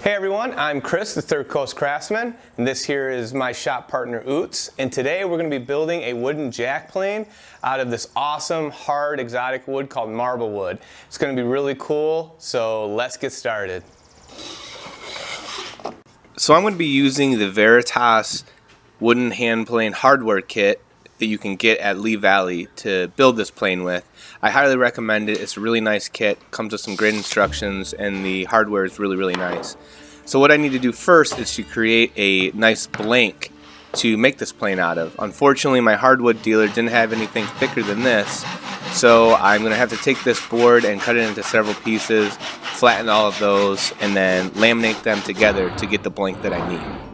Hey everyone, I'm Chris, the Third Coast Craftsman, and this here is my shop partner Oots, and today we're going to be building a wooden jack plane out of this awesome, hard, exotic wood called marblewood. It's going to be really cool, so let's get started. So I'm going to be using the Veritas wooden hand plane hardware kit that you can get at Lee Valley to build this plane with. I highly recommend it. It's a really nice kit, comes with some great instructions, and the hardware is really nice. So what I need to do first is to create a nice blank to make this plane out of. Unfortunately, my hardwood dealer didn't have anything thicker than this, so I'm going to have to take this board and cut it into several pieces, flatten all of those, and then laminate them together to get the blank that I need.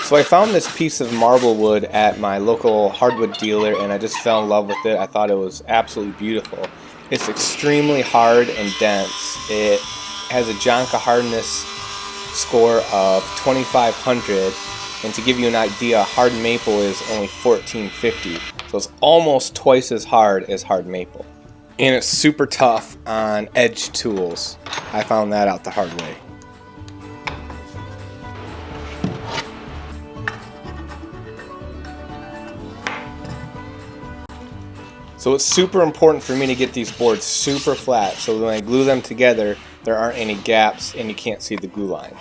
So I found this piece of marblewood at my local hardwood dealer and I just fell in love with it. I thought it was absolutely beautiful. It's extremely hard and dense. It has a Jonka hardness score of 2500, and to give you an idea, hard maple is only 1450. So it's almost twice as hard as hard maple. And it's super tough on edge tools. I found that out the hard way. So it's super important for me to get these boards super flat so when I glue them together there aren't any gaps and you can't see the glue line.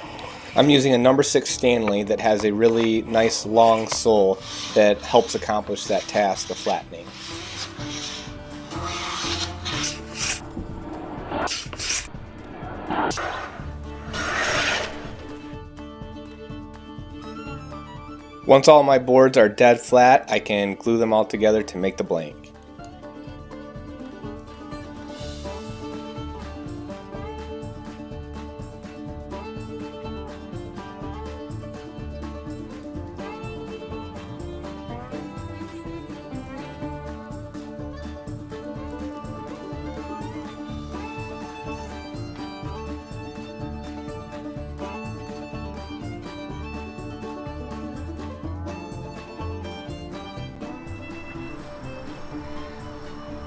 I'm using a number 6 Stanley that has a really nice long sole that helps accomplish that task of flattening. Once all my boards are dead flat, I can glue them all together to make the blank.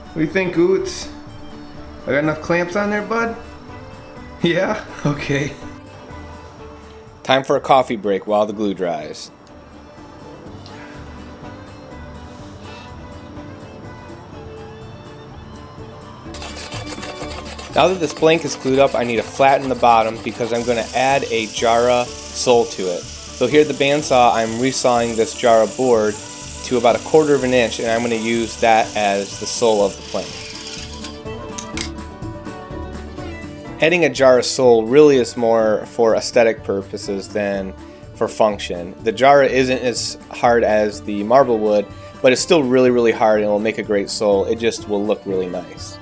What do you think, Oots? I got enough clamps on there, bud? Yeah? Okay. Time for a coffee break while the glue dries. Now that this blank is glued up, I need to flatten the bottom because I'm going to add a jarrah sole to it. So here at the bandsaw, I'm resawing this jarrah board to about 1/4 of an inch, and I'm going to use that as the sole of the plane. Adding a jarrah sole really is more for aesthetic purposes than for function. The jarrah isn't as hard as the marblewood, but it's still really hard and will make a great sole. It just will look really nice.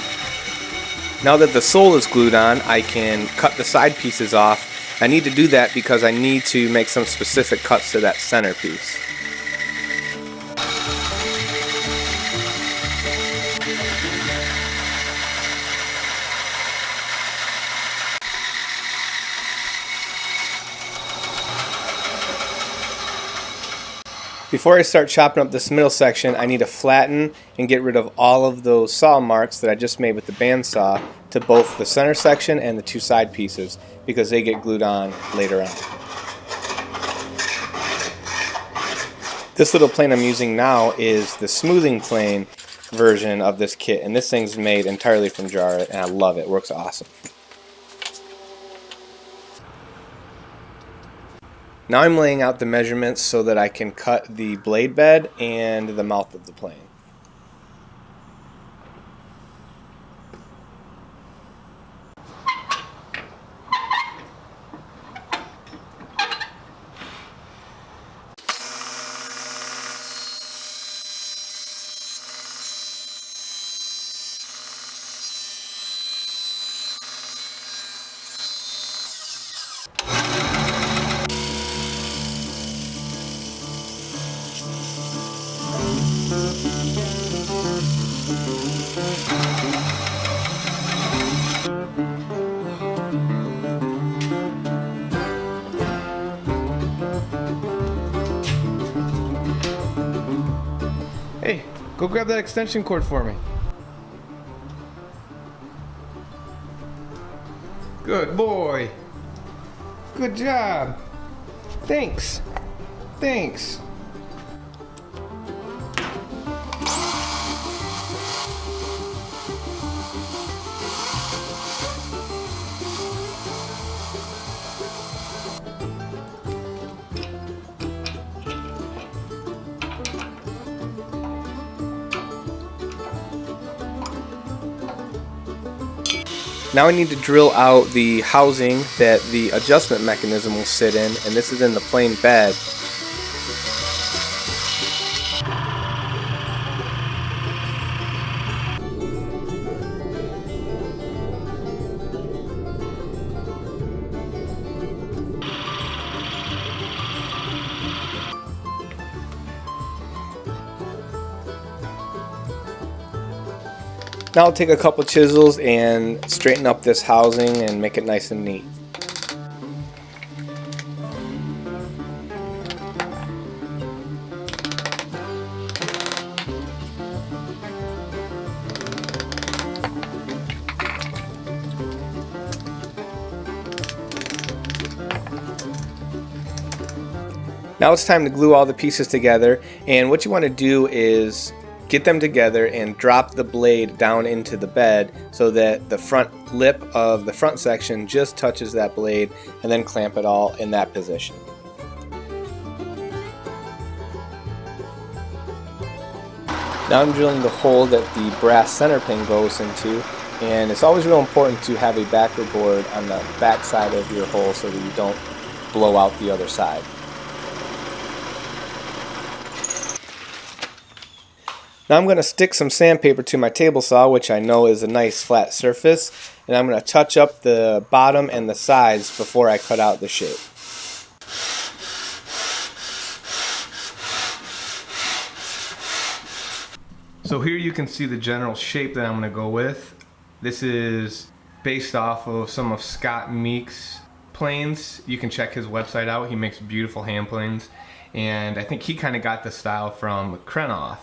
Now that the sole is glued on, I can cut the side pieces off. I need to do that because I need to make some specific cuts to that center piece. Before I start chopping up this middle section, I need to flatten and get rid of all of those saw marks that I just made with the bandsaw to both the center section and the 2 side pieces because they get glued on later on. This little plane I'm using now is the smoothing plane version of this kit, and this thing's made entirely from jarrah and I love it. It works awesome. Now I'm laying out the measurements so that I can cut the blade bed and the mouth of the plane. Hey, go grab that extension cord for me. Good boy. Good job. Thanks. Thanks. Now I need to drill out the housing that the adjustment mechanism will sit in, and this is in the plain bed. Now I'll take a couple chisels and straighten up this housing and make it nice and neat. Now it's time to glue all the pieces together, and what you want to do is get them together and drop the blade down into the bed so that the front lip of the front section just touches that blade, and then clamp it all in that position. Now I'm drilling the hole that the brass center pin goes into, and it's always real important to have a backer board on the back side of your hole so that you don't blow out the other side. Now I'm going to stick some sandpaper to my table saw, which I know is a nice flat surface, and I'm going to touch up the bottom and the sides before I cut out the shape. So here you can see the general shape that I'm going to go with. This is based off of some of Scott Meek's planes. You can check his website out. He makes beautiful hand planes, and I think he kind of got the style from Krenoff.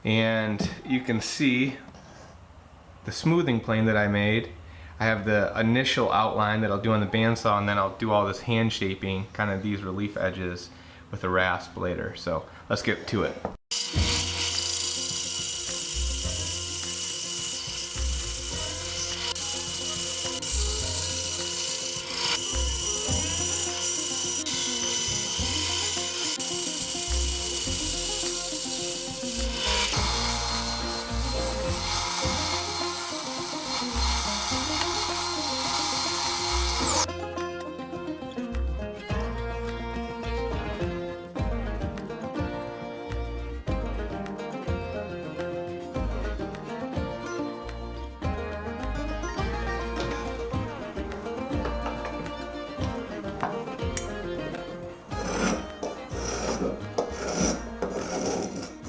And you can see the smoothing plane that I made. I have the initial outline that I'll do on the bandsaw, and then I'll do all this hand shaping, kind of these relief edges with a rasp later. So let's get to it.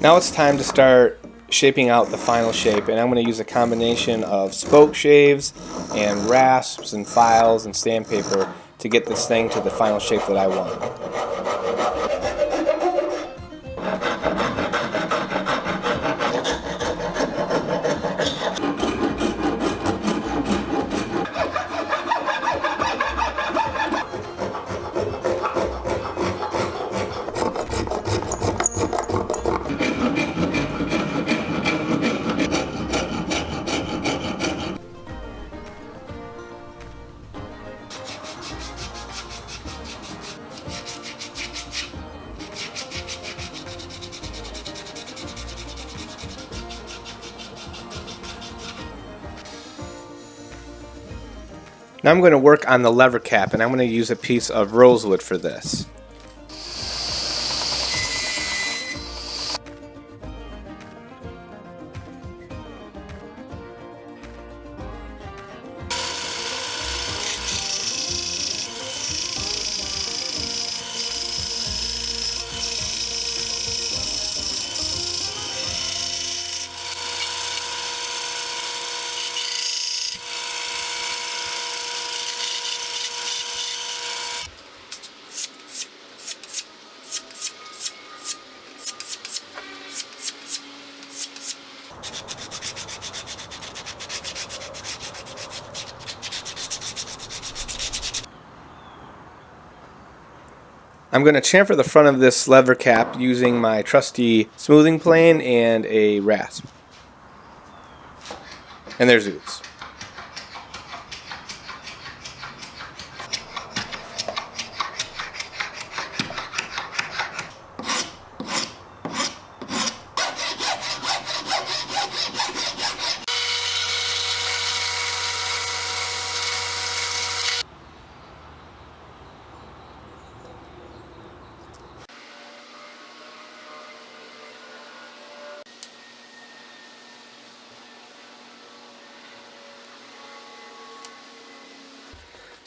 Now it's time to start shaping out the final shape, and I'm going to use a combination of spoke shaves and rasps and files and sandpaper to get this thing to the final shape that I want. Now I'm going to work on the lever cap, and I'm going to use a piece of rosewood for this. I'm going to chamfer the front of this lever cap using my trusty smoothing plane and a rasp. And there's Oots.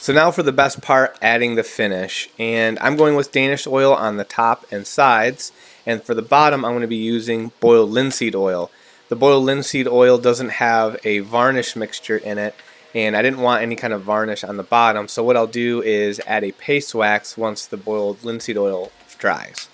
So now for the best part, adding the finish. And I'm going with Danish oil on the top and sides. And for the bottom, I'm going to be using boiled linseed oil. The boiled linseed oil doesn't have a varnish mixture in it, and I didn't want any kind of varnish on the bottom. So what I'll do is add a paste wax once the boiled linseed oil dries.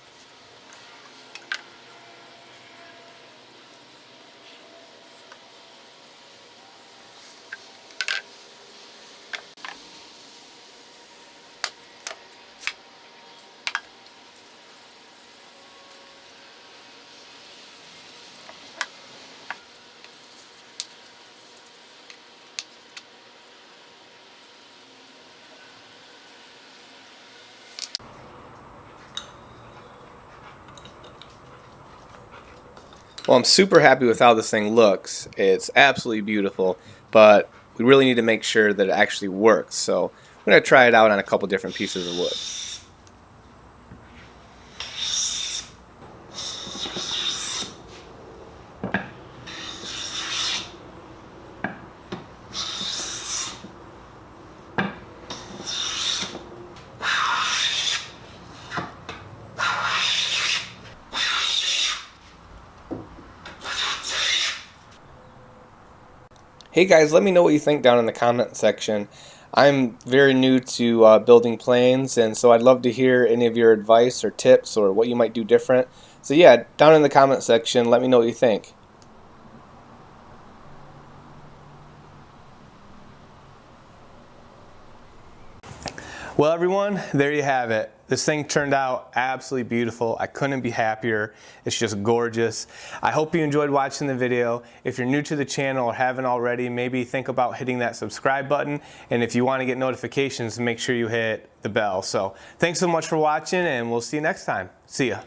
Well, I'm super happy with how this thing looks. It's absolutely beautiful, but we really need to make sure that it actually works. So I'm going to try it out on a couple different pieces of wood. Hey guys, let me know what you think down in the comment section. I'm very new to building planes, and so I'd love to hear any of your advice or tips or what you might do different. So yeah, down in the comment section, let me know what you think. Well everyone, there you have it. This thing turned out absolutely beautiful. I couldn't be happier. It's just gorgeous. I hope you enjoyed watching the video. If you're new to the channel or haven't already, maybe think about hitting that subscribe button. And if you want to get notifications, make sure you hit the bell. So thanks so much for watching, and we'll see you next time. See ya.